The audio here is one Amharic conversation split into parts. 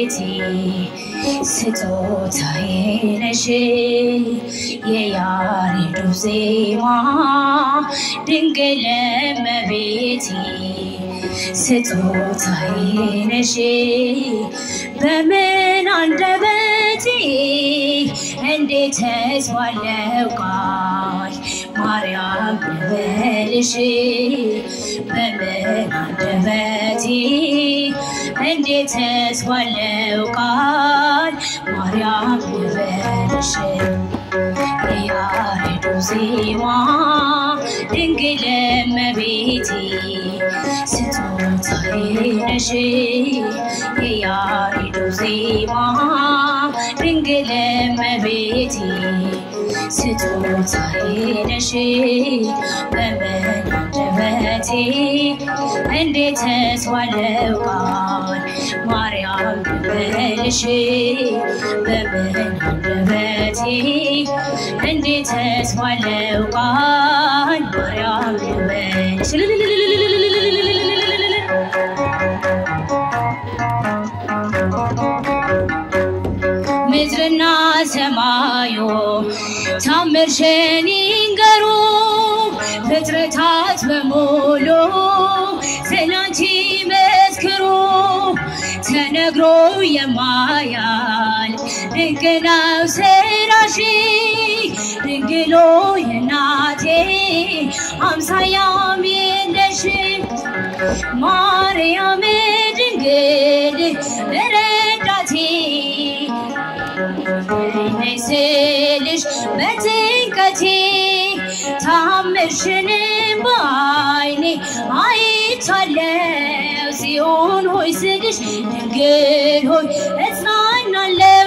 እመቤቴ ስጦታዬ ነሽ የያሬዱ ዜማ ድንግል እመቤቴ ስጦታዬ ነሽ በምን አንደበቴ እንዴት ተስዋለው ቃል ማርያም ልበልሽ በምን አንደበቴ እንዴት ተስዋለው ቃል ማርያም ልበልሽ የያሬዱ ዜማ ድንግል እመቤቴ ስጦታዬ ነሽ የያሬዱ ዜማ ድንግል እመቤቴ ስጦታዬ ነሽ በምን አንደበቴ እንዴት ተስዋለው ቃል ማርያም ልበልሽ በምን አንደበቴ እንዴት ተስዋለው ቃል ማርያም ልበልሽ ምድርና ሰማዩ ታምርሽን ይንገሩ ፍጥረታት በሙሉ ስላንቺ መስክሩ ተነግሮ የማያልቅ ድንቅ ነው ስራሽ ድንግል ሆይ እናቴ አምሳያም የለሽ ማርያም ድንግል ረዳቴ ነይስልሽ በጭንቀቴ ታምርሽን በዓይኔ አይቻለው ጽዮን ሆይ ስልሽ ድንግል ሆይ እጽናናለው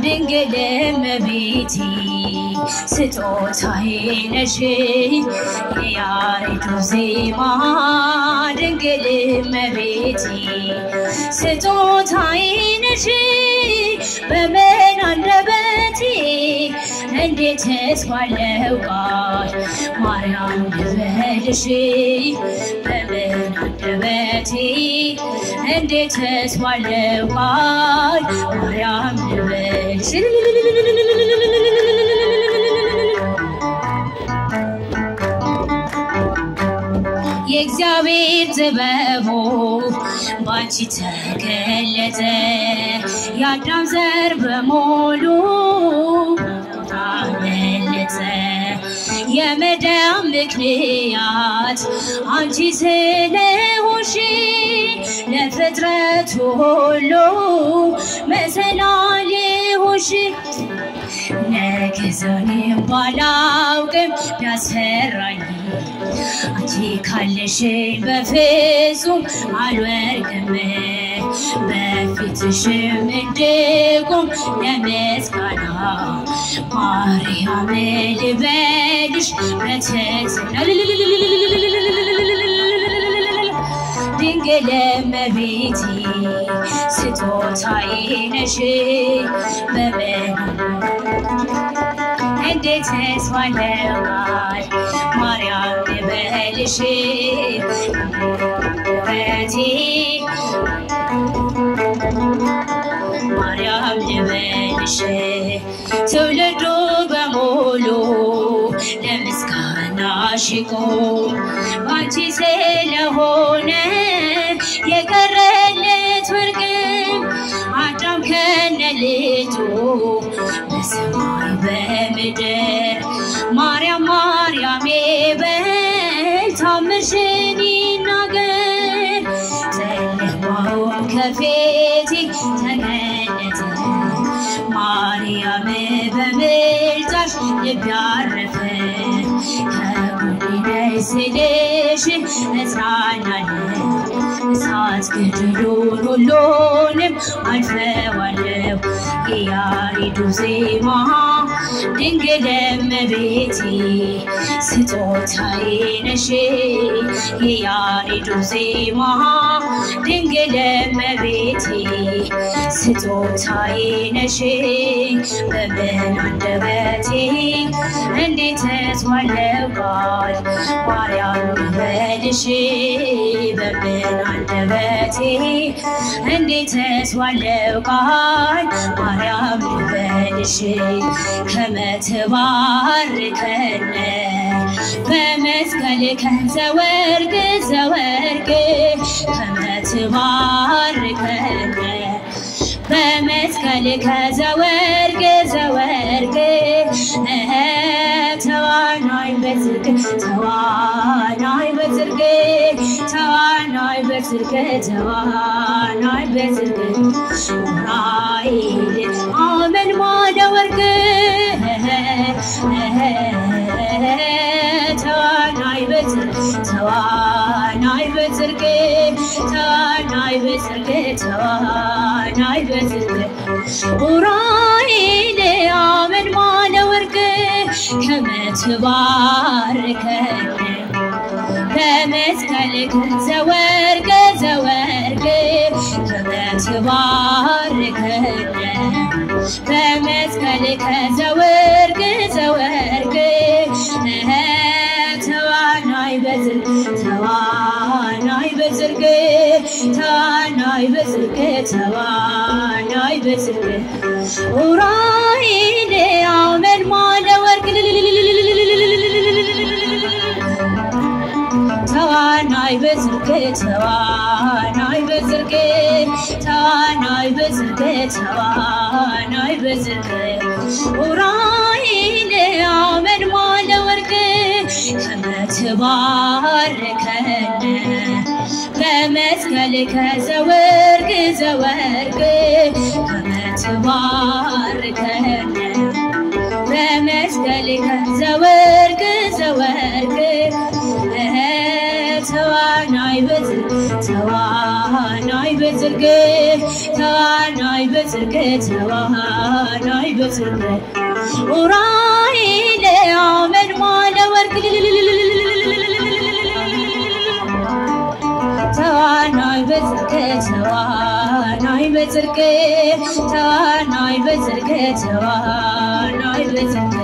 ድንግል እመቤቴ ስጦታዬ ነሽ የያሬዱ ዜማ ድንግል እመቤቴ ስጦታዬ ነሽ በምን አንደበቴ እንዴት ተስዋለው ቃል ማርያም ልበልሽ በምን አንደበቴ እንዴት ተስዋለው ቃል ማርያም ልበልሽ የእግዚአብሔር ጥበቡ ባንቺ ተገለጠ የአዳም ዘር በሙሉ አመለጠ የመዳን ምክንያት አንቺ ስለሆንሽ ለፍጥረቱ ሁሉ መሰላል ሆንሽ ነገዛኔም ባላውቅም ቢያስፈራኝ አንቺ ካለሽኝ በፍጹም አልወድቅም በፊትሽም እንድቆም ለምስጋና ማርያም ልበልሽ በትሕትና ድንግል እመቤቴ ስጦታዬ ነሽ በምን እንዴት ተስዋለው ቃል ማርያም ልበልሽ በቴ ማርያም ልበልሽ ትውልዱ በሙሉ ለምስጋናሽ ይቁም ባንቺ ስለሆነ የቀረለት ወርቅም አዳም ከነልጁ በሰማይ በምድር ማርያም ማርያም በል ታምርሽን ይናገር ጨለማውም ከፊቴ ተገለጠ ማርያም በምልጃሽ ልቤ አረፈ ከጎኔ ነይ ስልሽ እጽናናለሁ እሳት ገድሉን ሁሉንም አልፈዋለሁ የያሬዱ ዜማ ድንግል እመቤቴ ስጦታዬ ነሽ የያሬዱ ዜማ ድንግል እመቤቴ ስጦታዬ ነሽ በምን አንደበቴ እንዴት ተስዋለው ቃል ማርያም ልበልሽ በምን አንደበቴ አንደበቴ እንዴት ተስዋለው ቃል ማርያም ልበልሽ ከመትባርከነ በመስቀል ከዘወርቅ ዘወርቅ ከመትባርከነ በመስቀል ከዘወርቅ ዘወርቅ ተዋናይ በጽድቅ ተዋናይ በጽድቅ ተዋናይ በጽድቅ ተዋናይ በጽድቅ ራይል አመን ማደወርቅ ተዋናይ በጽድቅ ተዋናይ በጽድቅ ተዋናይ በጽድቅ ተዋናይ በጽድቅ ራይል አመን ማደወርቅ ከመትባርከነ በመስቀል ዘወርቅ ዘወርቅ ከመትባርከነ በመስቀል ዘወርቅ ዘወርቅ ተዋናይ በጽድቅ ተዋናይ በጽድቅ ተዋናይ በጽድቅ ተዋናይ በጽድቅ ኡራኤል አመን ማለወርቅ ተዋናይ በጽድቅ ተዋናይ በጽድቅ ተዋናይ በጽድቅ ተዋናይ በጽድቅ ኡራኤል አመን ማለወርቅ ከመትባርከነ በመስቀል ከዘወርቅ ዘወርቅ ከመትባርከነ በመስቀል ከዘወርቅ ዘወርቅ ተዋናይ በጽድቅ ተዋናይ በጽድቅ ተዋናይ በጽድቅ ተዋናይ በጽድቅ ኡራኤል አመን ማለወርቅ ተዋናይ በጽድቅ ተዋናይ በጽድቅ ተዋናይ በጽድቅ ተዋናይ በጽድቅ